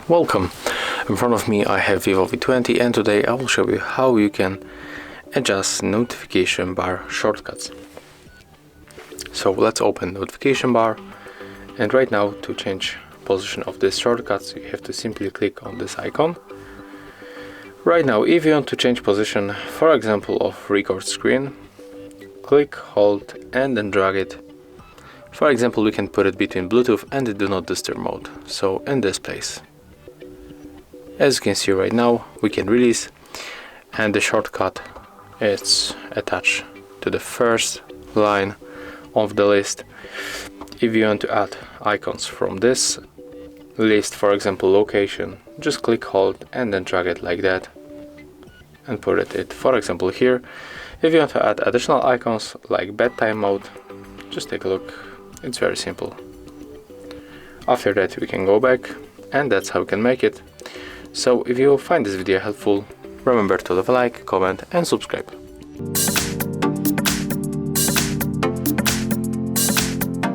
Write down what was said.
Welcome! In front of me I have VIVO V20 and today I will show you how you can adjust notification bar shortcuts. So let's open notification bar, and right now to change position of this shortcuts you have to simply click on this icon. Right now if you want to change position, for example of record screen, click, hold and then drag it. For example, we can put it between Bluetooth and the do not disturb mode, so in this place. As you can see right now, we can release, and the shortcut is attached to the first line of the list. If you want to add icons from this list, for example location, just click, hold and then drag it like that and put it for example here. If you want to add additional icons like bedtime mode, just take a look, it's very simple. After that we can go back, and that's how we can make it. So if you find this video helpful, remember to leave a like, comment and subscribe.